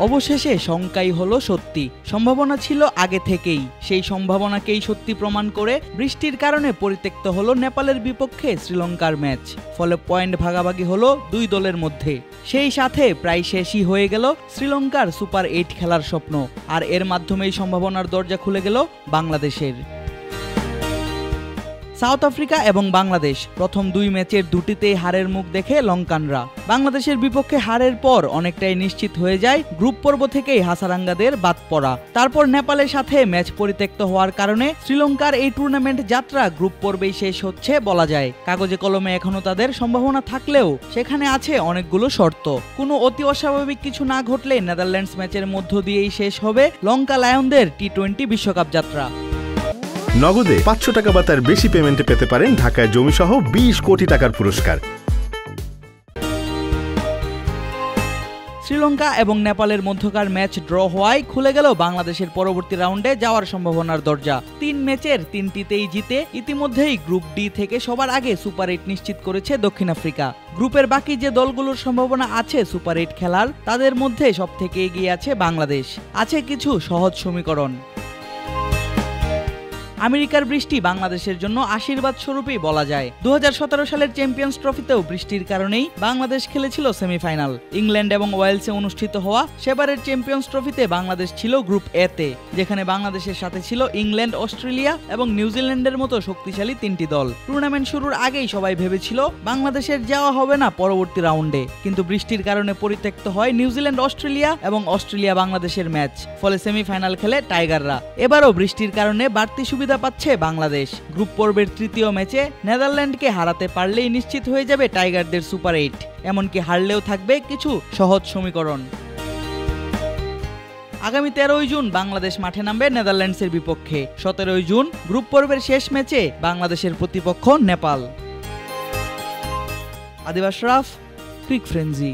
অবশেষে শঙ্কাই হলো সত্যি। সম্ভাবনা ছিল আগে থেকেই, সেই সম্ভাবনাকেই সত্যি প্রমাণ করে বৃষ্টির কারণে পরিত্যক্ত হলো নেপালের বিপক্ষে শ্রীলঙ্কার ম্যাচ। ফলে পয়েন্ট ভাগাভাগি হলো দুই দলের মধ্যে। সেই সাথে প্রায় শেষই হয়ে গেল শ্রীলঙ্কার সুপার 8 খেলার স্বপ্ন। আর এর মাধ্যমেই সম্ভাবনার দরজা খুলে গেল বাংলাদেশের। সাউথ আফ্রিকা এবং বাংলাদেশ প্রথম দুই ম্যাচের দুটিতেই হারের মুখ দেখে লঙ্কানরা। বাংলাদেশের বিপক্ষে হারের পর অনেকটাই নিশ্চিত হয়ে যায় গ্রুপ পর্ব থেকেই হাসারাঙ্গাদের বাদ পড়া। তারপর নেপালের সাথে ম্যাচ পরিত্যক্ত হওয়ার কারণে শ্রীলঙ্কার এই টুর্নামেন্ট যাত্রা গ্রুপ পর্বেই শেষ হচ্ছে বলা যায়। কাগজে কলমে এখনো তাদের সম্ভাবনা থাকলেও সেখানে আছে অনেকগুলো শর্ত। কোনো অতি অস্বাভাবিক কিছু না ঘটলে নেদারল্যান্ডস ম্যাচের মধ্য দিয়েই শেষ হবে লঙ্কা লায়নদের টি-20 বিশ্বকাপ যাত্রা। নগদে 500 টাকা বা তার বেশি পেমেন্টে পেতে পারেন ঢাকায় জমিসহ 20 কোটি টাকার পুরস্কার। শ্রীলঙ্কা এবং নেপালের মধ্যকার ম্যাচ ড্র হওয়ায় খুলে গেল বাংলাদেশের পরবর্তী রাউন্ডে যাওয়ার সম্ভাবনার দরজা। 3 ম্যাচের 3টিতেই জিতে ইতিমধ্যেই গ্রুপ ডি থেকে সবার আগে সুপার 8 নিশ্চিত করেছে দক্ষিণ আফ্রিকা। গ্রুপের বাকি যে দলগুলোর সম্ভাবনা আছে সুপার 8 খেলার, তাদের মধ্যে সবথেকে এগিয়ে আছে বাংলাদেশ। আছে কিছু সহজ সমীকরণ। আমেরিকার বৃষ্টি বাংলাদেশের জন্য আশীর্বাদ স্বরূপই বলা যায়। 2017 সালের চ্যাম্পিয়ন্স ট্রফিতেও বৃষ্টির কারণেই বাংলাদেশ খেলেছিল সেমিফাইনাল। ইংল্যান্ড এবং ওয়েলসে অনুষ্ঠিত হওয়া সেবারের চ্যাম্পিয়ন্স ট্রফিতে বাংলাদেশ ছিল গ্রুপ এ তে, যেখানে বাংলাদেশের সাথে ছিল ইংল্যান্ড, অস্ট্রেলিয়া এবং নিউজিল্যান্ডের মতো শক্তিশালী 3টি দল। টুর্নামেন্ট শুরুর আগেই সবাই ভেবেছিল বাংলাদেশের যাওয়া হবে না পরবর্তী রাউন্ডে, কিন্তু বৃষ্টির কারণে পরিত্যক্ত হয় নিউজিল্যান্ড অস্ট্রেলিয়া এবং অস্ট্রেলিয়া বাংলাদেশের ম্যাচ। ফলে সেমিফাইনাল খেলে টাইগাররা। এবারও বৃষ্টির কারণে বাড়তি সুবিধা পাচ্ছে বাংলাদেশ। গ্রুপ পর্বের তৃতীয় ম্যাচে নেদারল্যান্ডকে হারাতে পারলেই নিশ্চিত হয়ে যাবে টাইগারদের সুপার 8। এমনকি হারলেও থাকবে কিছু সহজ সমীকরণ। আগামী 13ই জুন বাংলাদেশ মাঠে নামবে নেদারল্যান্ডসের বিপক্ষে। 17ই জুন গ্রুপ পর্বের শেষ ম্যাচে বাংলাদেশের প্রতিপক্ষ নেপাল। আদিব আশরাফ, ক্রিক ফ্রেঞ্জি।